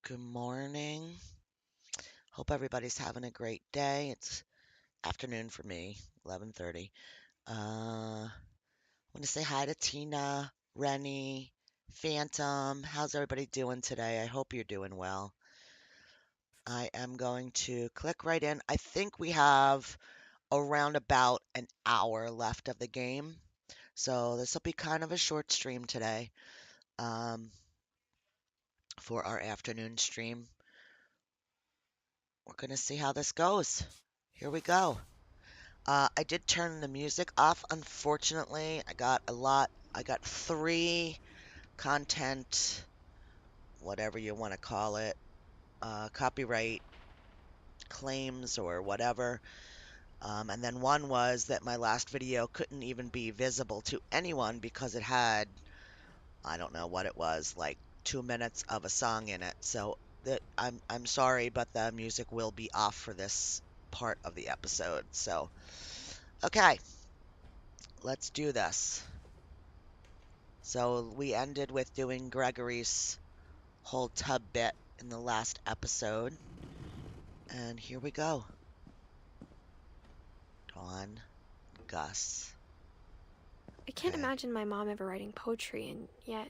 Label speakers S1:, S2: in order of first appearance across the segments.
S1: Good morning. Hope everybody's having a great day. It's afternoon for me, 11:30. I want to say hi to Tina, Rennie, Phantom. How's everybody doing today? I hope you're doing well. I am going to click right in. I think we have around about an hour left of the game. So this will be kind of a short stream today um, for our afternoon stream. We're going to see how this goes. Here we go. I did turn the music off, unfortunately. I got three content, whatever you want to call it, copyright claims or whatever. And then one was that my last video couldn't even be visible to anyone because it had, I don't know what it was, like 2 minutes of a song in it. So I'm sorry, but the music will be off for this part of the episode. So, okay. Let's do this. So we ended with doing Gregory's whole tub bit in the last episode. And here we go. Dawn, Gus.
S2: I can't
S1: Okay.
S2: imagine my mom ever writing poetry, and yet...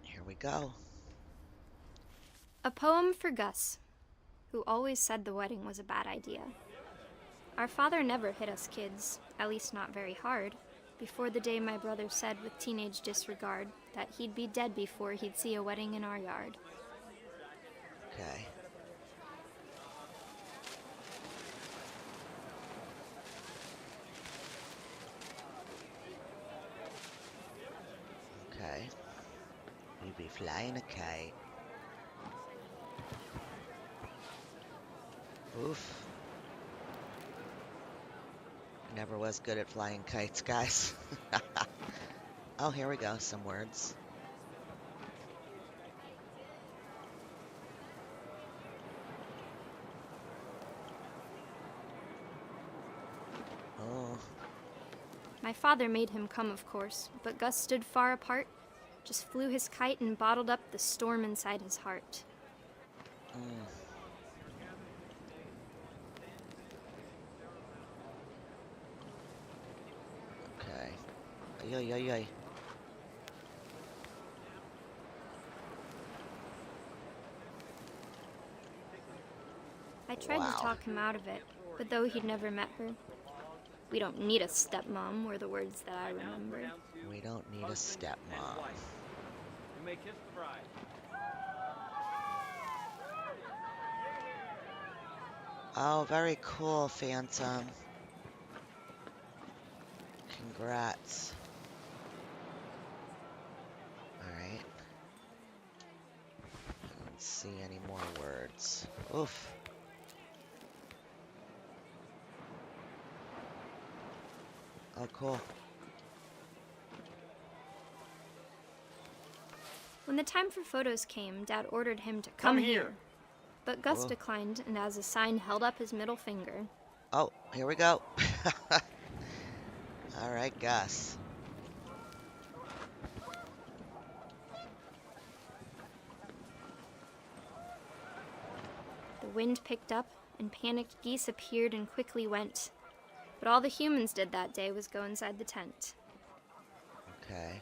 S1: Here we go.
S2: A poem for Gus, who always said the wedding was a bad idea. Our father never hit us kids, at least not very hard, before the day my brother said with teenage disregard that he'd be dead before he'd see a wedding in our yard.
S1: Okay. Okay. We be flying a kite. Oof. Never was good at flying kites, guys. Oh, here we go. Some words. Oh.
S2: My father made him come, of course, but Gus stood far apart, just flew his kite and bottled up the storm inside his heart.
S1: Mm. Okay. Ay, ay, ay.
S2: I tried
S1: Wow.
S2: to talk him out of it, but though he'd never met her, "We don't need a stepmom," were the words that I remembered.
S1: We don't need a stepmom.
S3: You may kiss the bride.
S1: Oh, very cool, Phantom. Congrats. Alright. Let's see any more words. Oof. Oh, cool.
S2: When the time for photos came, Dad ordered him to come here. But Gus
S1: Whoa.
S2: declined, and as a sign held up his middle finger.
S1: Oh, here we go. Alright, Gus.
S2: The wind picked up, and panicked geese appeared and quickly went. But all the humans did that day was go inside the tent.
S1: Okay.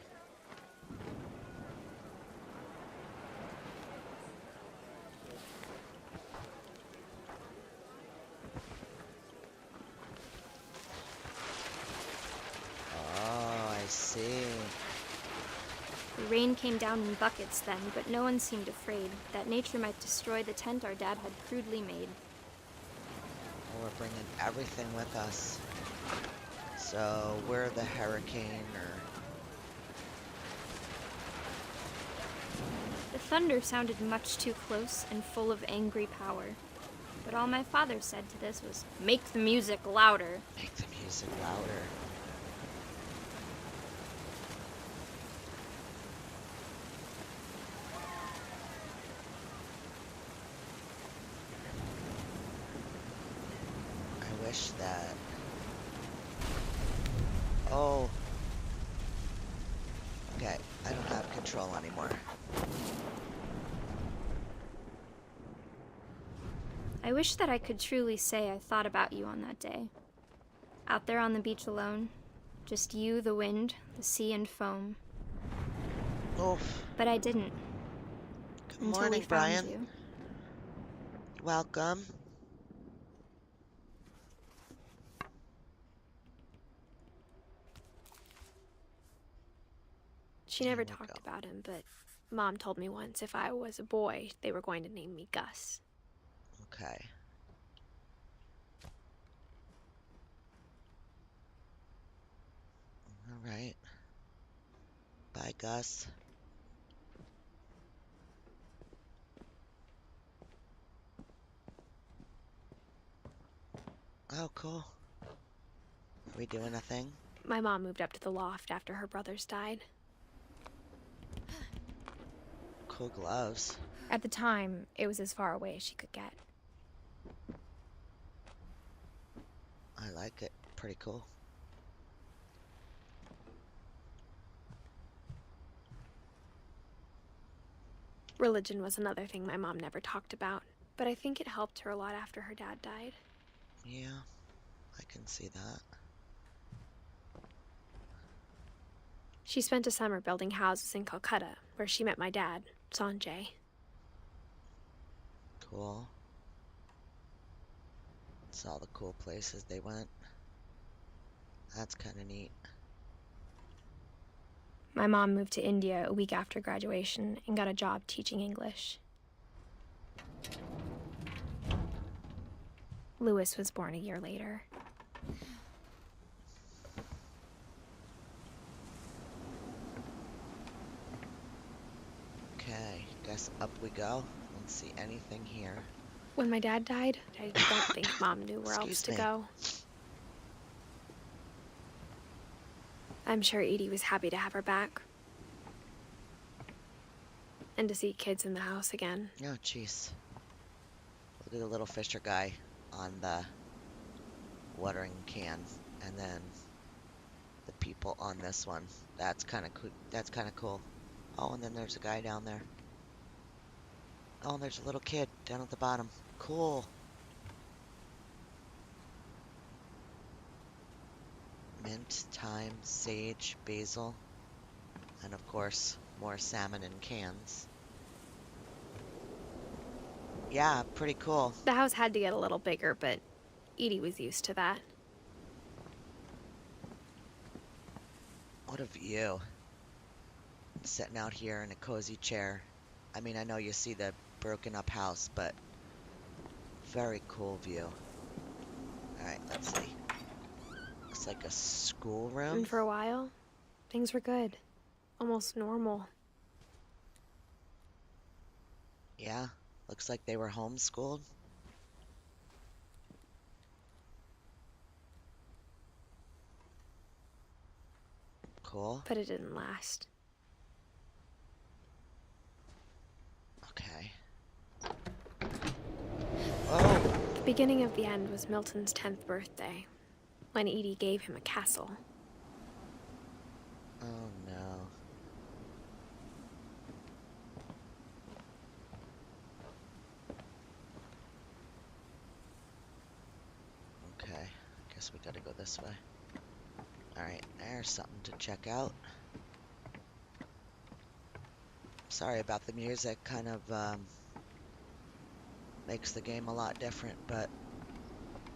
S1: Oh, I see.
S2: The rain came down in buckets then, but no one seemed afraid that nature might destroy the tent our dad had crudely made.
S1: Well, we're bringing everything with us. So we're the hurricane or...
S2: The thunder sounded much too close and full of angry power. But all my father said to this was, "Make the music louder."
S1: Make the music louder. I wish that... Oh. Okay, I don't have control anymore.
S2: I wish that I could truly say I thought about you on that day. Out there on the beach alone, just you, the wind, the sea, and foam.
S1: Oof.
S2: But I didn't,
S1: Good
S2: until we
S1: morning,
S2: found
S1: Brian.
S2: you.
S1: Welcome.
S4: She
S1: Here
S4: never
S1: we
S4: talked
S1: go.
S4: about him, but Mom told me once if I was a boy, they were going to name me Gus.
S1: Okay. All right. Bye, Gus. Oh, cool. Are we doing a thing?
S4: My mom moved up to the loft after her brothers died.
S1: Cool gloves.
S4: At the time, it was as far away as she could get.
S1: I like it. Pretty cool.
S4: Religion was another thing my mom never talked about, but I think it helped her a lot after her dad died.
S1: Yeah, I can see that.
S4: She spent a summer building houses in Calcutta, where she met my dad, Sanjay.
S1: Cool. Saw the cool places they went. That's kind of neat.
S4: My mom moved to India a week after graduation and got a job teaching English. Louis was born a year later.
S1: Okay, guess up we go. Don't see anything here.
S4: When my dad died, I don't think Mom knew where else
S1: Excuse
S4: to
S1: me.
S4: go. I'm sure Edie was happy to have her back. And to see kids in the house again.
S1: Oh, jeez. Look at the little Fisher guy on the watering can, and then the people on this one. That's kind of cool. That's kind of cool. Oh, and then there's a guy down there. Oh, and there's a little kid down at the bottom. Cool. Mint, thyme, sage, basil, and of course, more salmon in cans. Yeah, pretty cool.
S4: The house had to get a little bigger, but Edie was used to that.
S1: What a view. Sitting out here in a cozy chair. I mean, I know you see the broken up house, but very cool view. Alright, let's see. Looks like a schoolroom.
S4: And for a while, things were good. Almost normal.
S1: Yeah, looks like they were homeschooled. Cool.
S4: But it didn't last.
S1: Okay. Oh!
S4: The beginning of the end was Milton's 10th birthday, when Edie gave him a castle.
S1: Oh no. Okay, guess we gotta go this way. Alright, there's something to check out. Sorry about the music, kind of makes the game a lot different, but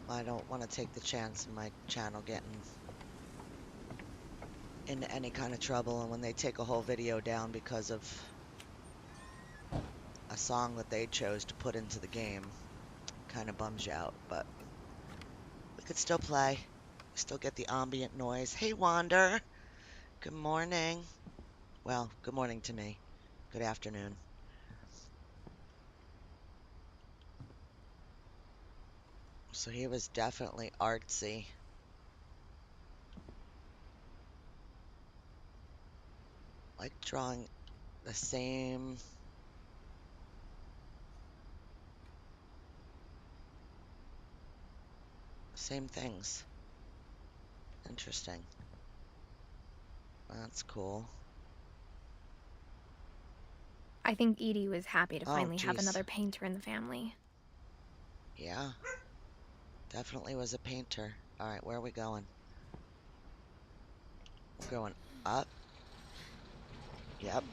S1: I don't want to take the chance of my channel getting into any kind of trouble, and when they take a whole video down because of a song that they chose to put into the game, kind of bums you out, but we could still play. Still get the ambient noise. Hey, Wander. Good morning. Well, good morning to me. Good afternoon. So he was definitely artsy. Like drawing the same things. Interesting. That's cool.
S4: I think Edie was happy to
S1: Oh,
S4: finally have
S1: geez.
S4: another painter in the family.
S1: Yeah, definitely was a painter. All right, where are we going? We're going up. Yep.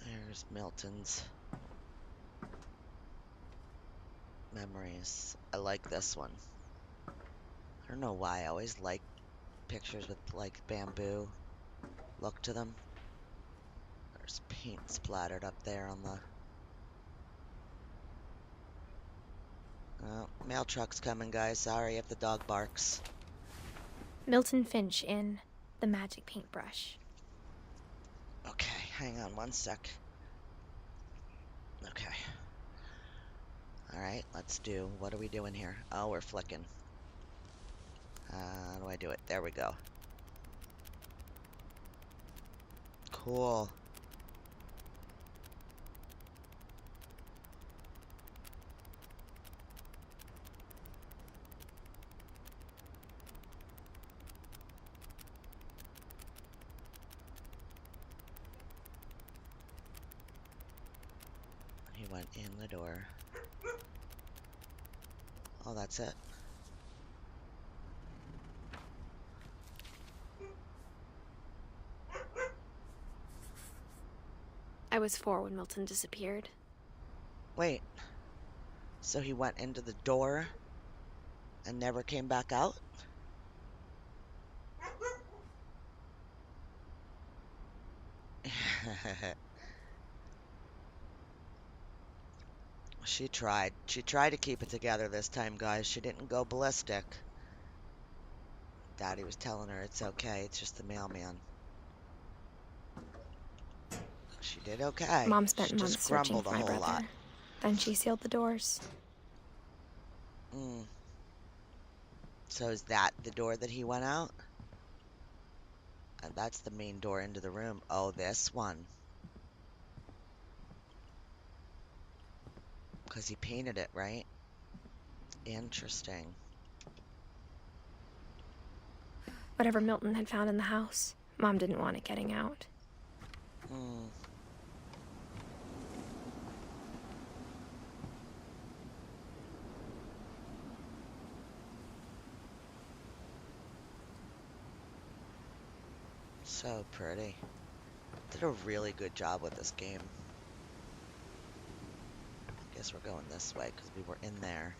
S1: There's Milton's memories. I like this one. I don't know why. I always like pictures with like bamboo look to them. There's paint splattered up there on the. Oh, mail truck's coming, guys. Sorry if the dog barks.
S4: Milton Finch in The Magic Paintbrush.
S1: Okay, hang on one sec. Okay. All right, let's do. What are we doing here? Oh, we're flicking. How do I do it? There we go. Cool. He went in the door. Oh, that's it.
S4: I was 4 when Milton disappeared.
S1: Wait. So he went into the door and never came back out? She tried. She tried to keep it together this time, guys. She didn't go ballistic. Daddy was telling her it's okay. It's just the mailman. She did okay.
S4: Mom
S1: She
S4: spent
S1: just
S4: months searching
S1: grumbled a
S4: for my
S1: whole lot.
S4: brother. Then she sealed the doors.
S1: So is that the door that he went out? That's the main door into the room. Oh, this one. Because he painted it, right? Interesting.
S4: Whatever Milton had found in the house, Mom didn't want it getting out.
S1: Hmm. So pretty. Did a really good job with this game. I guess we're going this way because we were in there.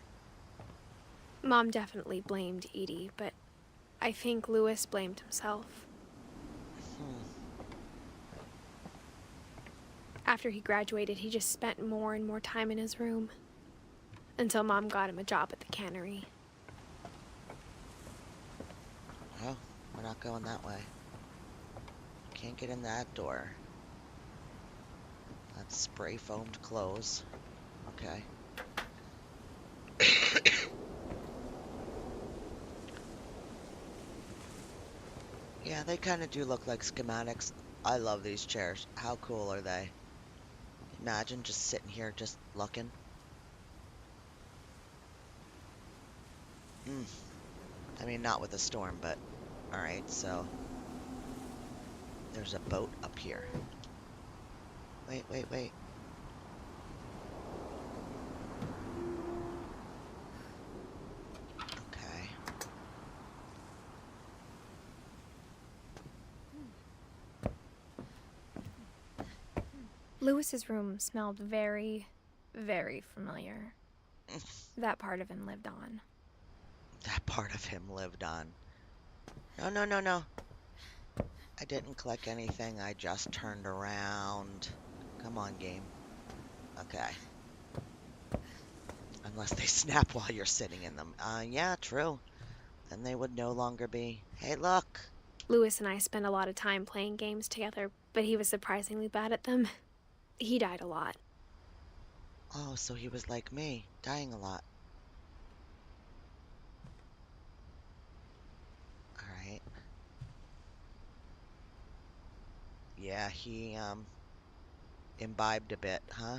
S4: Mom definitely blamed Edie, but I think Lewis blamed himself. After he graduated, he just spent more and more time in his room. Until Mom got him a job at the cannery.
S1: Oh, we're not going that way. Can't get in that door. That's spray foamed clothes. Okay. Yeah, they kind of do look like schematics. I love these chairs. How cool are they? Imagine just sitting here just looking. I mean, not with a storm, but alright, so there's a boat up here. Wait, wait, wait. Okay.
S4: Lewis's room smelled very, very familiar. That part of him lived on.
S1: That part of him lived on. No, no, no, no. I didn't click anything. I just turned around. Come on, game. Okay. Unless they snap while you're sitting in them. Yeah, true. Then they would no longer be. Hey, look.
S4: Lewis and I spent a lot of time playing games together, but he was surprisingly bad at them. He died a lot.
S1: Oh, so he was like me, dying a lot. Alright. Yeah, he, imbibed a bit, huh?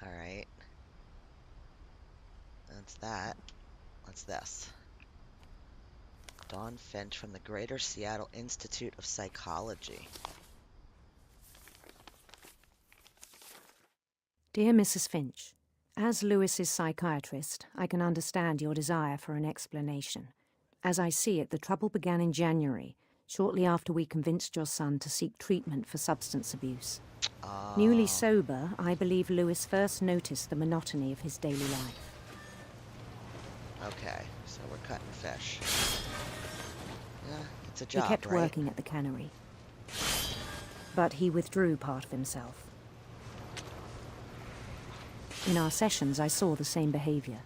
S1: Alright. That's that. What's this? Dawn Finch from the Greater Seattle Institute of Psychology.
S5: Dear Mrs. Finch, as Lewis's psychiatrist, I can understand your desire for an explanation. As I see it, the trouble began in January, shortly after we convinced your son to seek treatment for substance abuse. Newly sober, I believe Lewis first noticed the monotony of his daily life.
S1: Okay, so we're cutting fish. Yeah, it's a
S5: He
S1: job,
S5: kept
S1: right?
S5: working at the cannery, but he withdrew part of himself. In our sessions, I saw the same behavior.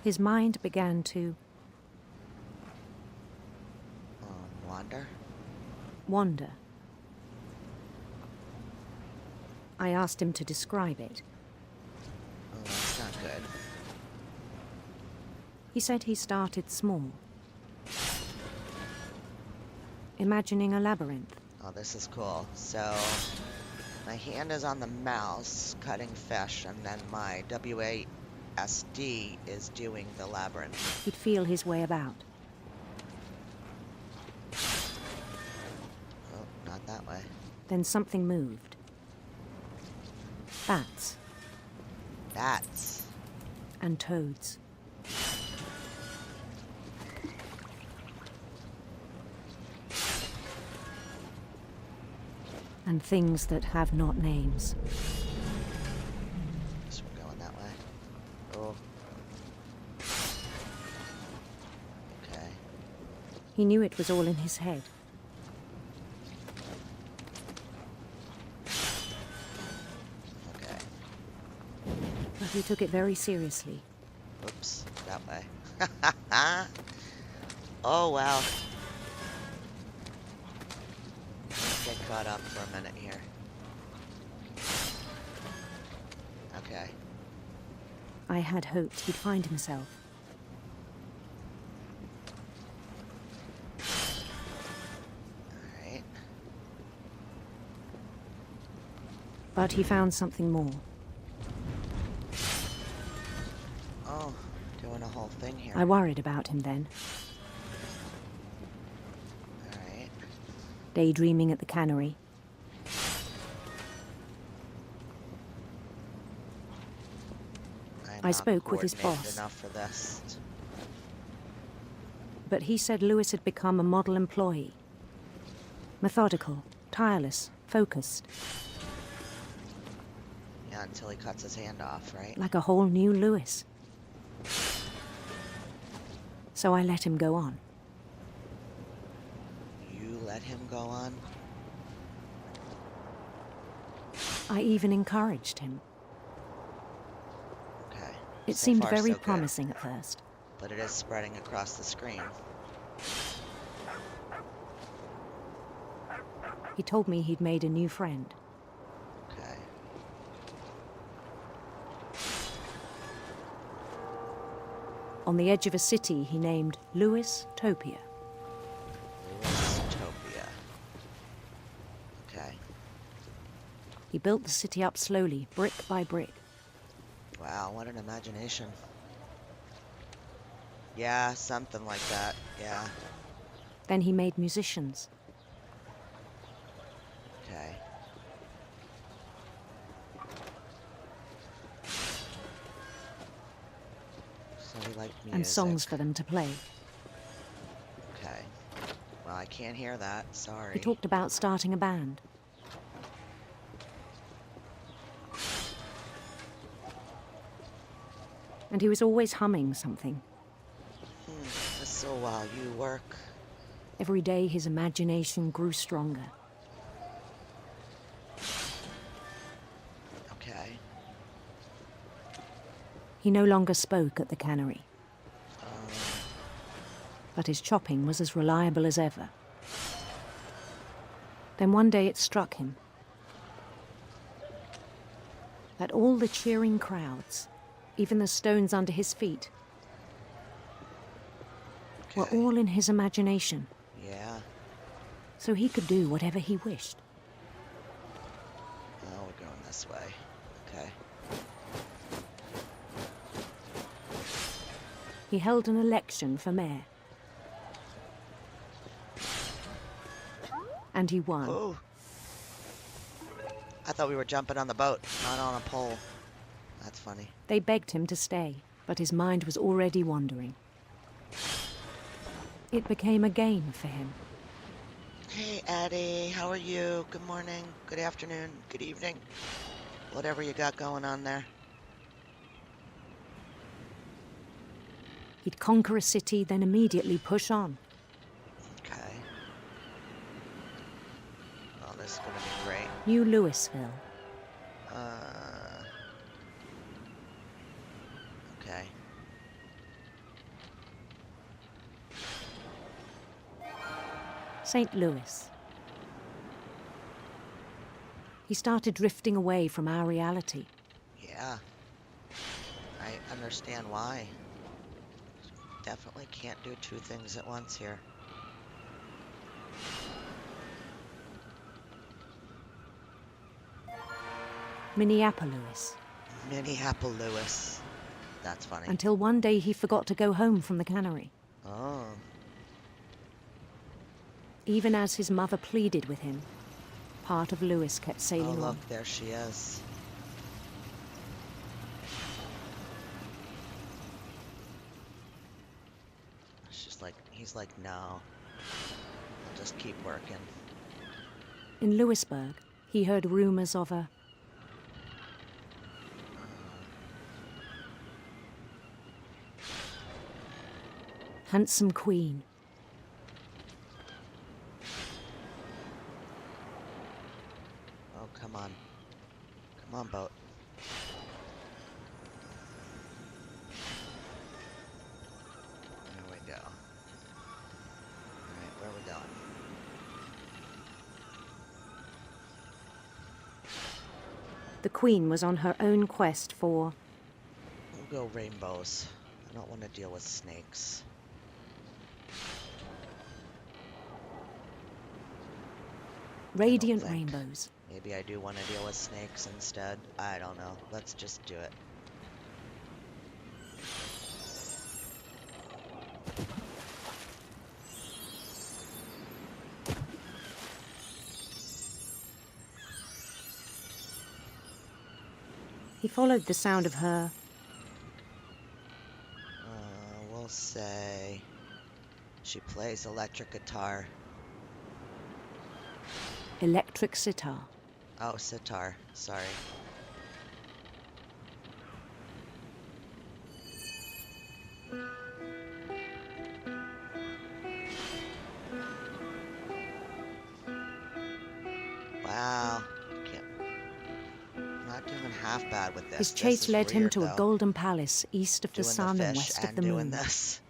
S5: His mind began to wander. I asked him to describe it.
S1: Oh, that's not good.
S5: He said he started small, imagining a labyrinth.
S1: Oh, this is cool. So, my hand is on the mouse, cutting fish, and then my WASD is doing the labyrinth.
S5: He'd feel his way about.
S1: Oh, not that way.
S5: Then something moved. Bats
S1: Bats.
S5: and toads. And things that have not names.
S1: So we're going that way. Oh. Okay.
S5: He knew it was all in his head.
S1: Okay.
S5: But he took it very seriously.
S1: Oops. That way. Oh, well. Let's get caught up for a minute here. Okay.
S5: I had hoped he'd find himself.
S1: Alright.
S5: But he found something more.
S1: Oh, doing a whole thing here.
S5: I worried about him then,
S1: Alright.
S5: daydreaming at the cannery.
S1: I'm
S5: I
S1: not
S5: spoke with his
S1: coordinated
S5: boss.
S1: enough for this.
S5: But he said Lewis had become a model employee. Methodical, tireless, focused,
S1: Yeah, until he cuts his hand off, right?
S5: like a whole new Lewis. So I let him go on.
S1: You let him go on?
S5: I even encouraged him.
S1: Okay.
S5: It
S1: So
S5: seemed
S1: far,
S5: very
S1: so good.
S5: promising at first.
S1: But it is spreading across the screen.
S5: He told me he'd made a new friend.
S1: Okay.
S5: On the edge of a city he named Lewis Topia.
S1: Lewisopia. Okay.
S5: He built the city up slowly, brick by brick.
S1: Wow, what an imagination. Yeah, something like that. Yeah.
S5: Then he made musicians.
S1: Okay. So he liked music.
S5: And songs for them to play.
S1: Okay. Well, I can't hear that. Sorry.
S5: He talked about starting a band. And he was always humming something.
S1: So while you work.
S5: Every day his imagination grew stronger.
S1: Okay.
S5: He no longer spoke at the cannery. But his chopping was as reliable as ever. Then one day it struck him that all the cheering crowds, even the stones under his feet, were
S1: Okay.
S5: all in his imagination,
S1: Yeah.
S5: so he could do whatever he wished.
S1: Oh, we're going this way. Okay.
S5: he held an election for mayor. And he won.
S1: Oh, I thought we were jumping on the boat, not on a pole. That's funny.
S5: They begged him to stay, but his mind was already wandering. It became a game for him.
S1: Hey, Addie, how are you? Good morning, good afternoon, good evening. Whatever you got going on there.
S5: He'd conquer a city, then immediately push on.
S1: Okay. Oh, this is gonna be great.
S5: New Louisville.
S1: Okay.
S5: St. Louis. He started drifting away from our reality.
S1: Yeah. I understand why. Definitely can't do two things at once here.
S5: Minneapolis.
S1: Minneapolis. That's funny.
S5: Until one day he forgot to go home from the cannery.
S1: Oh.
S5: Even as his mother pleaded with him, part of Louis kept
S1: Oh,
S5: sailing on.
S1: look, there she is. He's like, no. I'll just keep working.
S5: In Louisburg, he heard rumors of a handsome queen.
S1: Oh, come on. Come on, boat. There we go. Alright, where are we going?
S5: The queen was on her own quest for
S1: We'll go rainbows. I don't want to deal with snakes.
S5: radiant
S1: think.
S5: rainbows.
S1: Maybe I do want to deal with snakes instead. I don't know. Let's just do it.
S5: He followed the sound of her
S1: We'll say she plays electric guitar.
S5: electric sitar.
S1: Oh, sitar. Sorry. Wow. Not doing half bad with this.
S5: His
S1: This
S5: chase
S1: is
S5: led him
S1: weird,
S5: to a
S1: though.
S5: golden palace east of the
S1: Doing
S5: sun
S1: the
S5: and
S1: fish
S5: west of
S1: and
S5: the
S1: doing
S5: moon.
S1: this.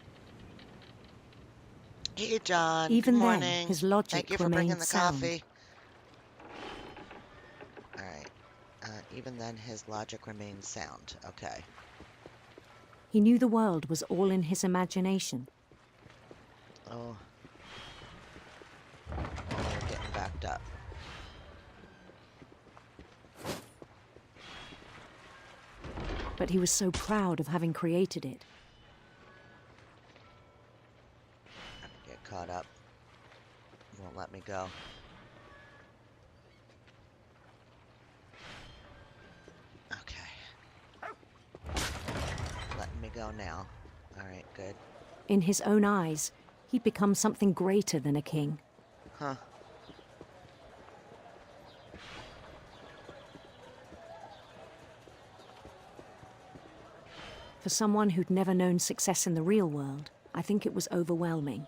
S1: Hey, John.
S5: Even
S1: Good
S5: then,
S1: morning.
S5: his logic
S1: Thank you for bringing
S5: remained
S1: the
S5: sound.
S1: coffee. All right. Even then, his logic remains sound. Okay.
S5: He knew the world was all in his imagination.
S1: Oh. Oh, we're getting backed up.
S5: But he was so proud of having created it.
S1: Get caught up. Won't let me go. Okay. Letting me go now. All right, good.
S5: In his own eyes, he'd become something greater than a king.
S1: Huh.
S5: For someone who'd never known success in the real world, I think it was overwhelming.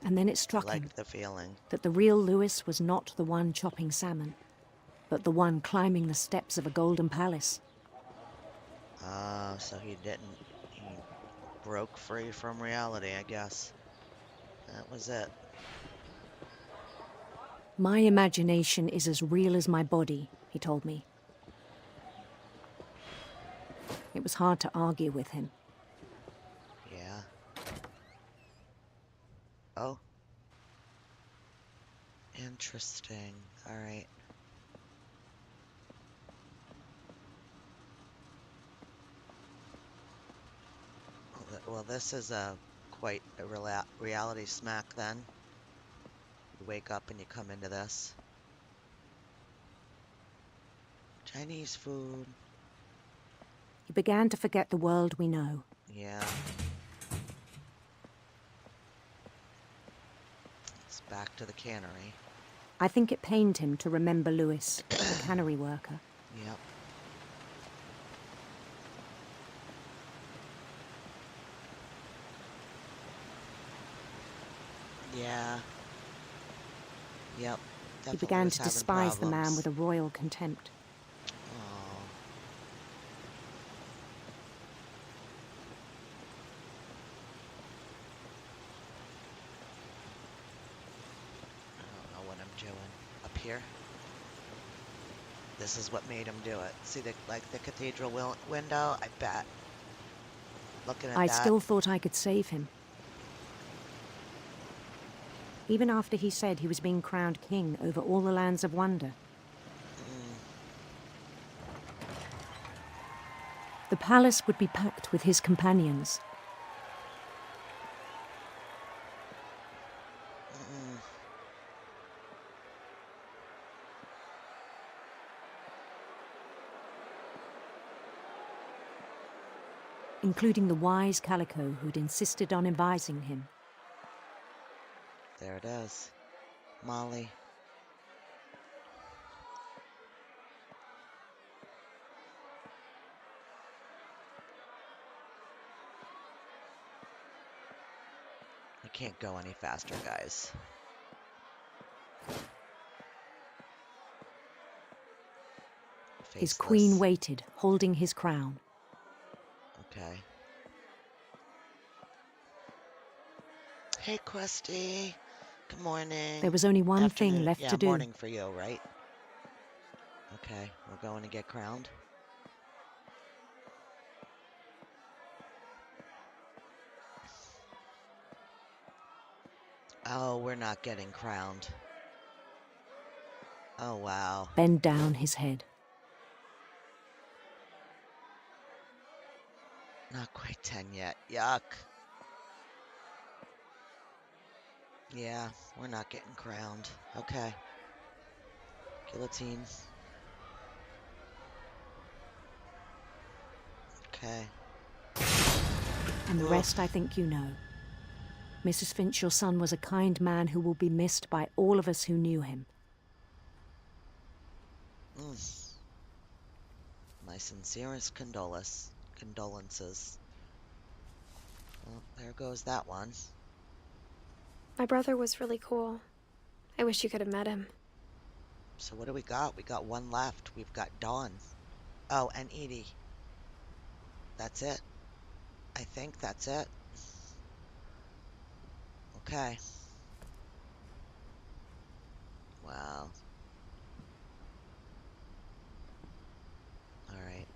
S5: And then it struck him
S1: Liked the feeling.
S5: that the real Louis was not the one chopping salmon, but the one climbing the steps of a golden palace.
S1: So he broke free from reality, I guess. That was it.
S5: My imagination is as real as my body, he told me. It was hard to argue with him.
S1: Yeah. Oh. Interesting. All right. Well, this is quite a reality smack then. You wake up and you come into this. Chinese food.
S5: He began to forget the world we know.
S1: Yeah. It's back to the cannery.
S5: I think it pained him to remember Lewis, the cannery worker.
S1: Yep. Yeah. Yep.
S5: He
S1: Definitely
S5: began
S1: was
S5: to
S1: having
S5: despise the man
S1: problems.
S5: with a royal contempt.
S1: Oh. I don't know what I'm doing. Up here? This is what made him do it. See the cathedral window? I bet. Looking at
S5: I
S1: that.
S5: still thought I could save him. Even after he said he was being crowned king over all the lands of wonder. The palace would be packed with his companions. Including the wise Calico who'd insisted on advising him.
S1: There it is. Molly. I can't go any faster, guys.
S5: His
S1: Faceless.
S5: queen waited, holding his crown.
S1: Okay. Hey, Questy. Good morning.
S5: There was only one
S1: Afternoon.
S5: thing left
S1: Yeah,
S5: to do.
S1: morning for you, right? Okay, we're going to get crowned. Oh, we're not getting crowned. Oh, wow.
S5: Bend down his head.
S1: Not quite 10 yet. Yuck. Yeah, we're not getting crowned. Okay. Guillotine. Okay.
S5: And the rest I think you know. Mrs. Finch, your son was a kind man who will be missed by all of us who knew him.
S1: My sincerest condolences. Well, there goes that one.
S4: My brother was really cool. I wish you could have met him.
S1: So what do we got? We got one left. We've got Dawn. Oh, and Edie. That's it. I think that's it. Okay. Wow. All right.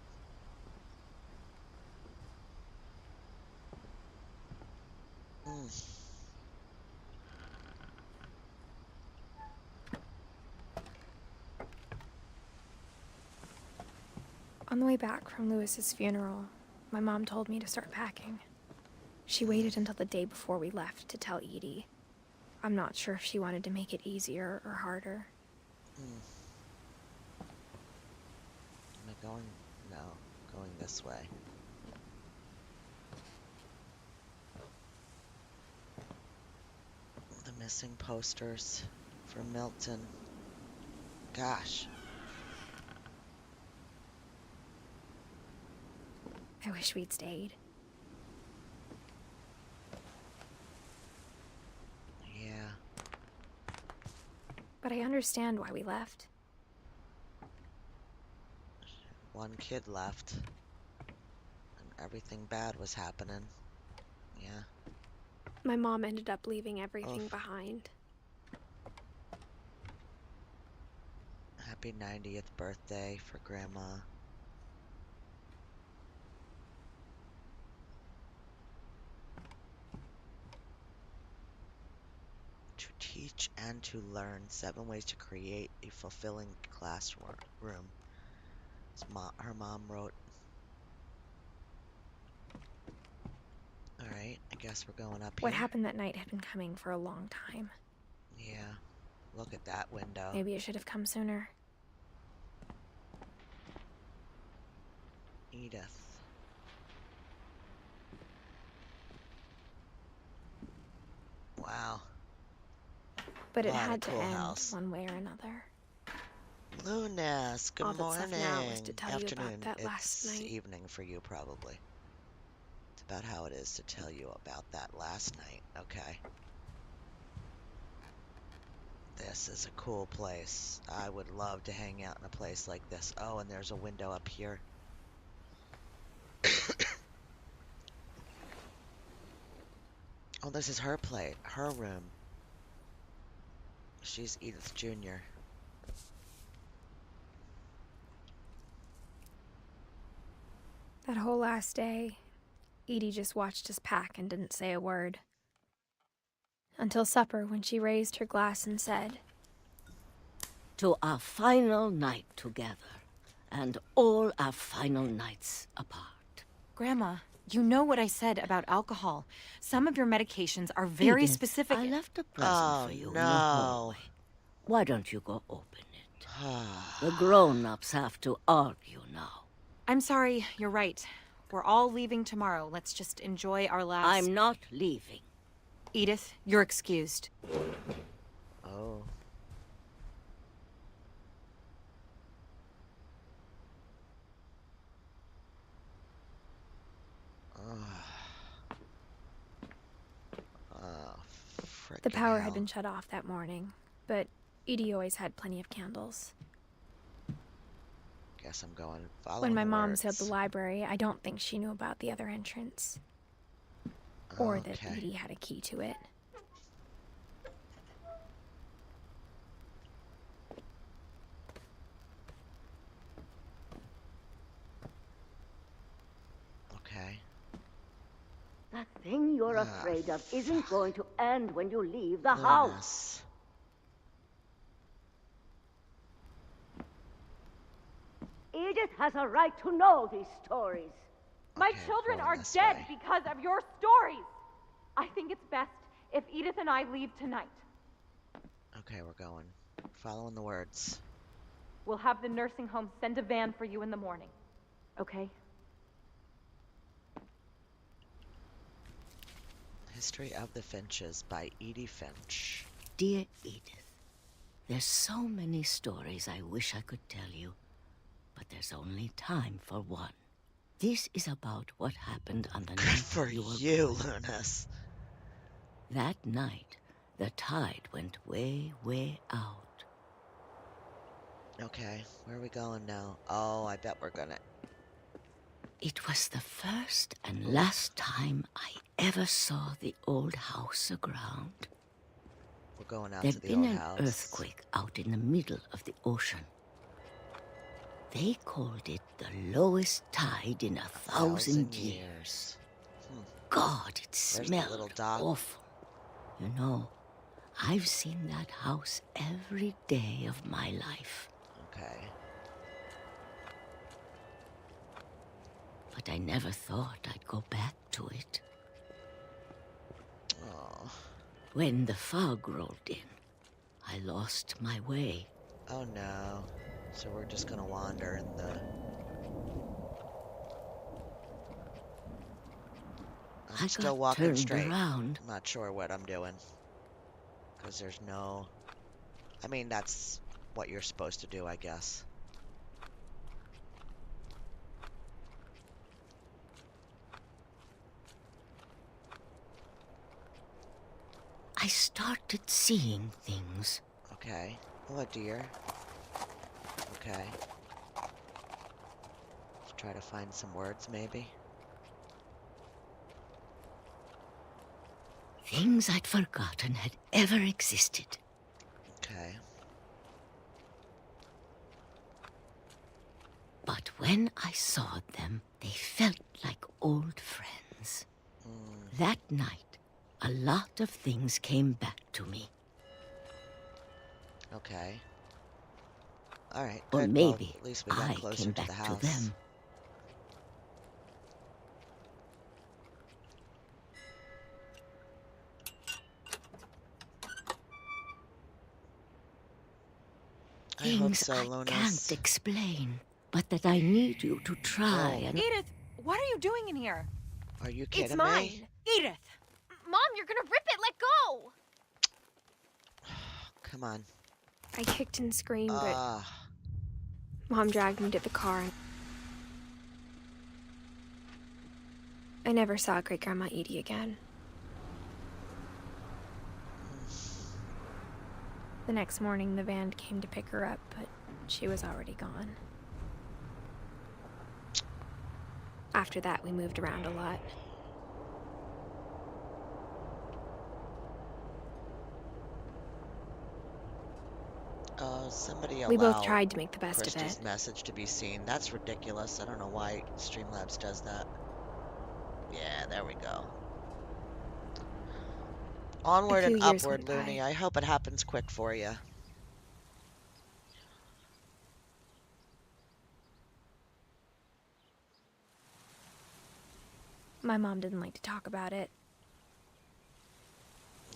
S4: On the way back from Lewis's funeral, my mom told me to start packing. She waited until the day before we left to tell Edie. I'm not sure if she wanted to make it easier or harder.
S1: Am I going? No. Going this way. The missing posters for Milton. Gosh.
S4: I wish we'd stayed.
S1: Yeah.
S4: But I understand why we left.
S1: One kid left. And everything bad was happening. Yeah.
S4: My mom ended up leaving everything
S1: Oof.
S4: behind.
S1: Happy 90th birthday for Grandma. To teach and to learn 7 ways to create a fulfilling classroom. Her mom wrote. Alright, I guess we're going up
S4: What
S1: here.
S4: happened that night had been coming for a long time.
S1: Yeah. Look at that window.
S4: Maybe it should have come sooner.
S1: Edith. Wow.
S4: But it
S1: What a
S4: had to
S1: cool
S4: end
S1: house.
S4: one way or another.
S1: Lunas, good
S4: All that's
S1: morning.
S4: left now is to tell you about
S1: Afternoon.
S4: that
S1: It's
S4: last night.
S1: evening for you, probably. It's about how it is to tell you about that last night. Okay. This is a cool place. I would love to hang out in a place like this. Oh, and there's a window up here. Oh, this is her plate, her room. She's Edith Jr.
S4: That whole last day, Edie just watched us pack and didn't say a word. Until supper, when she raised her glass and said,
S6: To our final night together, and all our final nights apart.
S7: Grandma, you know what I said about alcohol. Some of your medications are very
S6: Edith,
S7: specific.
S6: I left a present
S1: Oh,
S6: for you in the
S1: no.
S6: hallway. Why don't you go open it? The grown-ups have to argue now.
S7: I'm sorry, you're right. We're all leaving tomorrow. Let's just enjoy our last...
S6: I'm not leaving.
S7: Edith, you're excused.
S1: Oh. Oh,
S4: the power
S1: hell.
S4: had been shut off that morning, but Edie always had plenty of candles.
S1: Guess I'm going following
S4: When my
S1: the
S4: mom
S1: words.
S4: said the library, I don't think she knew about the other entrance. Or that
S1: Okay.
S4: Edie had a key to it.
S1: Okay.
S6: That thing you're afraid of isn't going to end when you leave the house.
S1: Lunas.
S6: Edith has a right to know these stories.
S8: My
S1: Okay,
S8: children
S1: going
S8: are
S1: this
S8: dead
S1: way.
S8: because of your stories. I think it's best if Edith and I leave tonight.
S1: Okay, we're going. Following the words.
S8: We'll have the nursing home send a van for you in the morning. Okay?
S1: History of the Finches by Edith Finch.
S6: Dear Edith, there's so many stories I wish I could tell you, but there's only time for one. This is about what happened on the
S1: Good
S6: night
S1: for
S6: you were
S1: you,
S6: born.
S1: Lunas.
S6: That night, the tide went way, way out.
S1: Okay, where are we going now? Oh, I bet we're gonna...
S6: It was the first and last time I ever saw the old house aground.
S1: We're going out
S6: There'd
S1: to the
S6: been
S1: old
S6: an
S1: house.
S6: earthquake out in the middle of the ocean. They called it the lowest tide in 1,000 years. God, it
S1: There's the
S6: smelled
S1: little dock.
S6: awful. You know, I've seen that house every day of my life.
S1: Okay.
S6: But I never thought I'd go back to it.
S1: Oh.
S6: When the fog rolled in, I lost my way.
S1: Oh no. So we're just gonna wander in the... I'm
S6: I
S1: still
S6: got
S1: walking
S6: turned
S1: straight.
S6: around.
S1: I'm not sure what I'm doing. Because there's no... I mean, that's what you're supposed to do, I guess.
S6: I started seeing things.
S1: Okay. Oh, a deer. Okay. Let's try to find some words, maybe.
S6: Things I'd forgotten had ever existed.
S1: Okay.
S6: But when I saw them, they felt like old friends. That night, a lot of things came back to me.
S1: Okay. Alright,
S6: Or
S1: good.
S6: maybe
S1: Well, at least we got
S6: I
S1: closer
S6: came
S1: to
S6: back
S1: the
S6: to
S1: house.
S6: them.
S1: I hope
S6: Things
S1: so,
S6: I can't
S1: Lunas.
S6: explain, but that I need you to try
S1: Whoa,
S6: and...
S7: Edith, what are you doing in here?
S1: are you
S7: It's
S1: kidding me?
S7: mine. Edith!
S8: Mom, you're gonna rip it! Let go!
S1: Come on.
S4: I kicked and screamed, but
S1: Ah,
S4: Mom dragged me to the car, and I never saw Great Grandma Edie again. The next morning, the van came to pick her up, but she was already gone. After that, we moved around a lot.
S1: oh, somebody
S4: We both
S1: allow
S4: tried to make the best of it.
S1: Krista's message to be seen. That's ridiculous. I don't know why Streamlabs does that. Yeah, there we go.
S4: A
S1: Onward
S4: few
S1: and
S4: years
S1: upward,
S4: went by.
S1: Looney. I hope it happens quick for you.
S4: My mom didn't like to talk about it,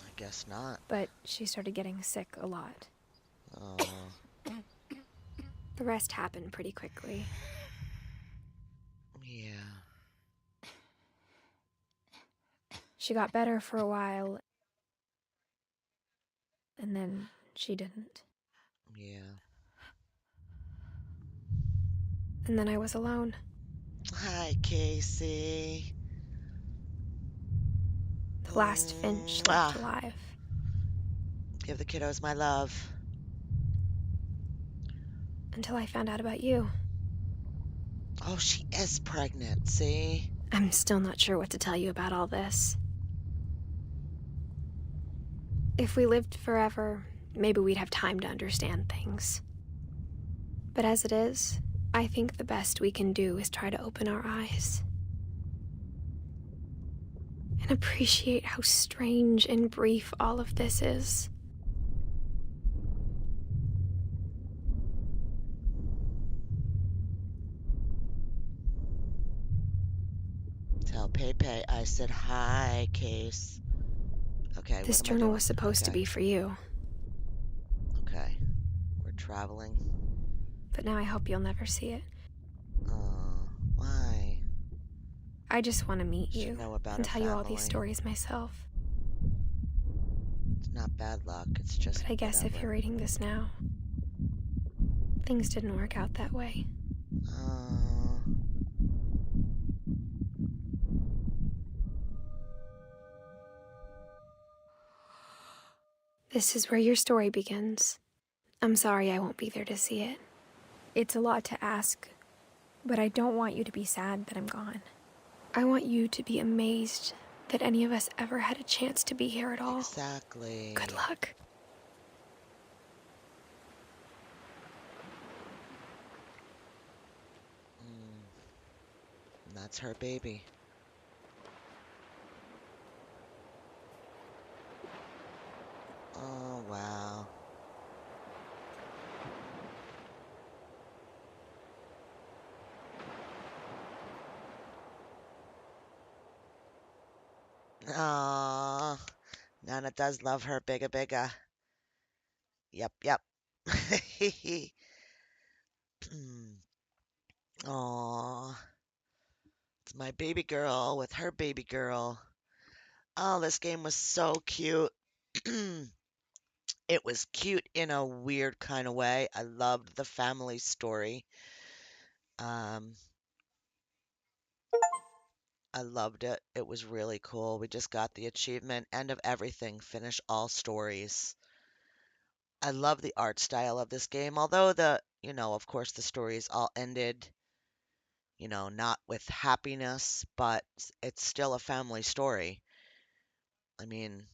S1: I guess not.
S4: but she started getting sick a lot.
S1: Oh,
S4: The rest happened pretty quickly.
S1: yeah.
S4: She got better for a while, and then she didn't.
S1: Yeah.
S4: And then I was alone.
S1: Hi, Casey.
S4: The last Finch
S1: Mwah.
S4: left alive.
S1: Give the kiddos my love.
S4: Until I found out about you.
S1: Oh, she is pregnant, see?
S4: I'm still not sure what to tell you about all this. If we lived forever, maybe we'd have time to understand things. But as it is, I think the best we can do is try to open our eyes. And appreciate how strange and brief all of this is.
S1: Tell Pepe I said hi, Case. Okay,
S4: This
S1: what am I
S4: journal
S1: doing?
S4: was supposed to
S1: Okay,
S4: be for you,
S1: okay. We're traveling.
S4: but now I hope you'll never see it.
S1: Oh, why?
S4: I just want to meet
S1: Should
S4: you
S1: know about
S4: and
S1: her
S4: tell you all these
S1: family.
S4: stories myself.
S1: It's not bad luck, it's just
S4: But I guess if
S1: whatever.
S4: you're reading this now, things didn't work out that way.
S1: Oh,
S4: This is where your story begins. I'm sorry I won't be there to see it. It's a lot to ask, but I don't want you to be sad that I'm gone. I want you to be amazed that any of us ever had a chance to be here at all.
S1: exactly.
S4: Good luck.
S1: And that's her baby. Oh, wow. Aw, Nana does love her bigger, bigger. Yep, yep. Aw, it's my baby girl with her baby girl. Oh, this game was so cute. It was cute in a weird kind of way. I loved the family story. Um, I loved it. It was really cool. We just got the achievement, end of everything, finish all stories. I love the art style of this game, although of course, the stories all ended, not with happiness, but it's still a family story. I mean,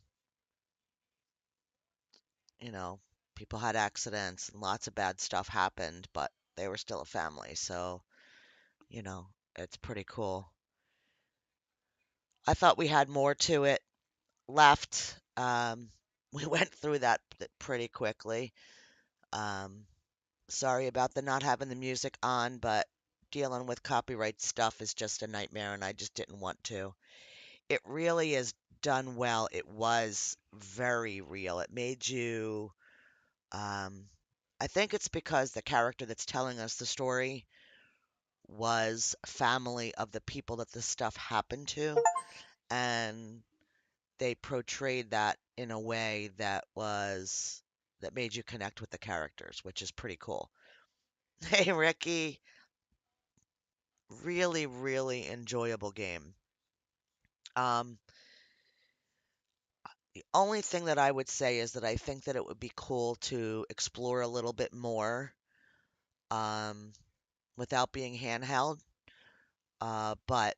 S1: you know, people had accidents and lots of bad stuff happened, but they were still a family. So, you know, it's pretty cool. I thought we had more to it left. We went through that pretty quickly. Um, Sorry about the not having the music on, but dealing with copyright stuff is just a nightmare, and I just didn't want to. It really is done well. It was very real. It made you um, I think it's because the character that's telling us the story was family of the people that this stuff happened to, and they portrayed that in a way that made you connect with the characters, which is pretty cool. Hey, Ricky, really, really enjoyable game. Um, the only thing that I would say is that I think that it would be cool to explore a little bit more, um, without being handheld. But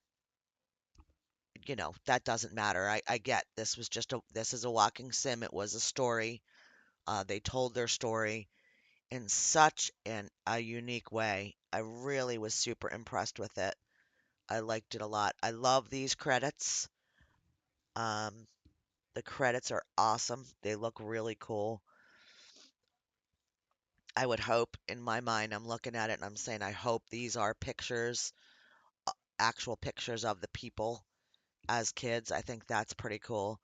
S1: that doesn't matter. I get this is a walking sim. It was a story. They told their story in such a unique way. I really was super impressed with it. I liked it a lot. I love these credits. Um, the credits are awesome. They look really cool. I would hope in my mind, I'm looking at it and I'm saying, I hope these are pictures, actual pictures of the people as kids. I think that's pretty cool.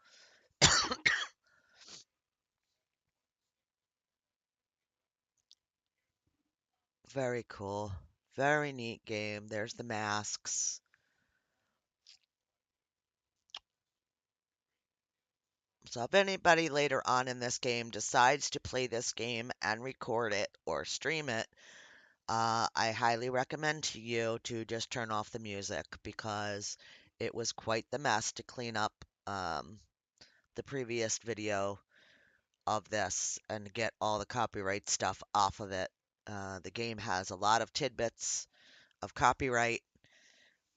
S1: Very cool. Very neat game. There's the masks. So if anybody later on in this game decides to play this game and record it or stream it, I highly recommend to you to just turn off the music because it was quite the mess to clean up the previous video of this and get all the copyright stuff off of it. The game has a lot of tidbits of copyright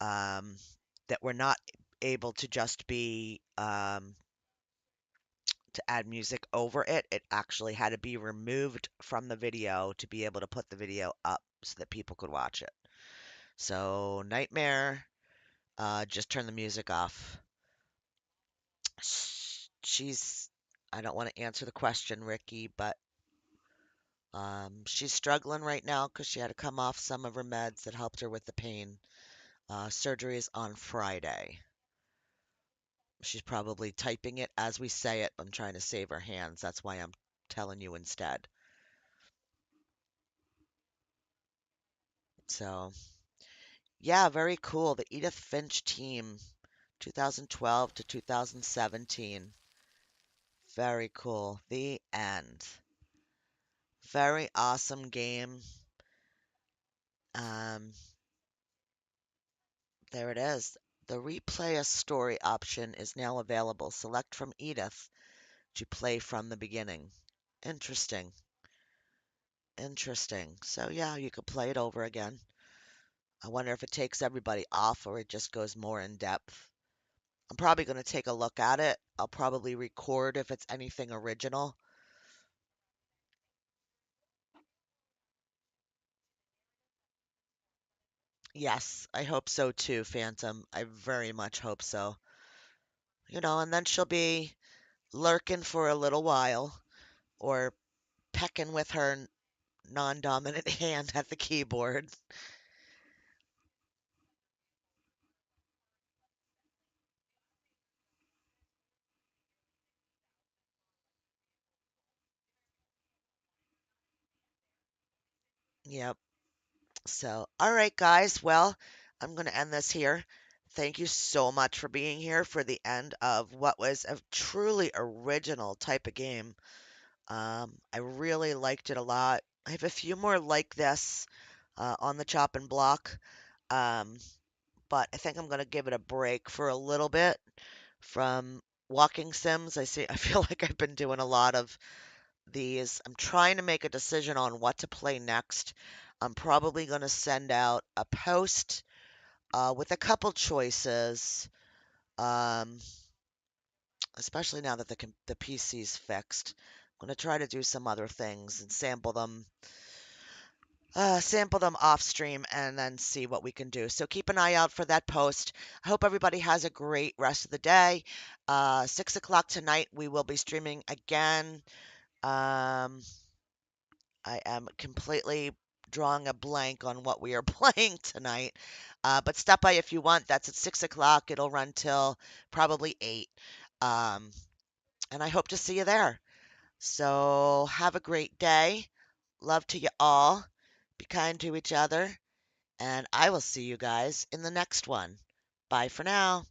S1: um, that were not able to just be to add music over it. It actually had to be removed from the video to be able to put the video up so that people could watch it. So, Nightmare, just turn the music off. She's, I don't want to answer the question, Ricky, but she's struggling right now because she had to come off some of her meds that helped her with the pain. Surgery is on Friday. She's probably typing it as we say it. I'm trying to save her hands. That's why I'm telling you instead. So, yeah, very cool. The Edith Finch team, 2012 to 2017. Very cool. The end. Very awesome game. Um, there it is. The replay a story option is now available. Select from Edith to play from the beginning. Interesting. Interesting. So yeah, you could play it over again. I wonder if it takes everybody off or it just goes more in depth. I'm probably going to take a look at it. I'll probably record if it's anything original. Yes, I hope so too, Phantom. I very much hope so. And then she'll be lurking for a little while or pecking with her non-dominant hand at the keyboard. Yep. So, all right, guys. Well, I'm going to end this here. Thank you so much for being here for the end of what was a truly original type of game. I really liked it a lot. I have a few more like this on the chopping block, um, but I think I'm going to give it a break for a little bit from walking sims. I feel like I've been doing a lot of these. I'm trying to make a decision on what to play next. I'm probably going to send out a post with a couple choices, um, especially now that the PC's fixed. I'm going to try to do some other things and sample them off stream and then see what we can do. So keep an eye out for that post. I hope everybody has a great rest of the day. 6 o'clock tonight, we will be streaming again. Um, I am completely drawing a blank on what we are playing tonight. But stop by if you want. That's at 6 o'clock. It'll run till probably 8. Um, and I hope to see you there. So have a great day. Love to you all. Be kind to each other. And I will see you guys in the next one. Bye for now.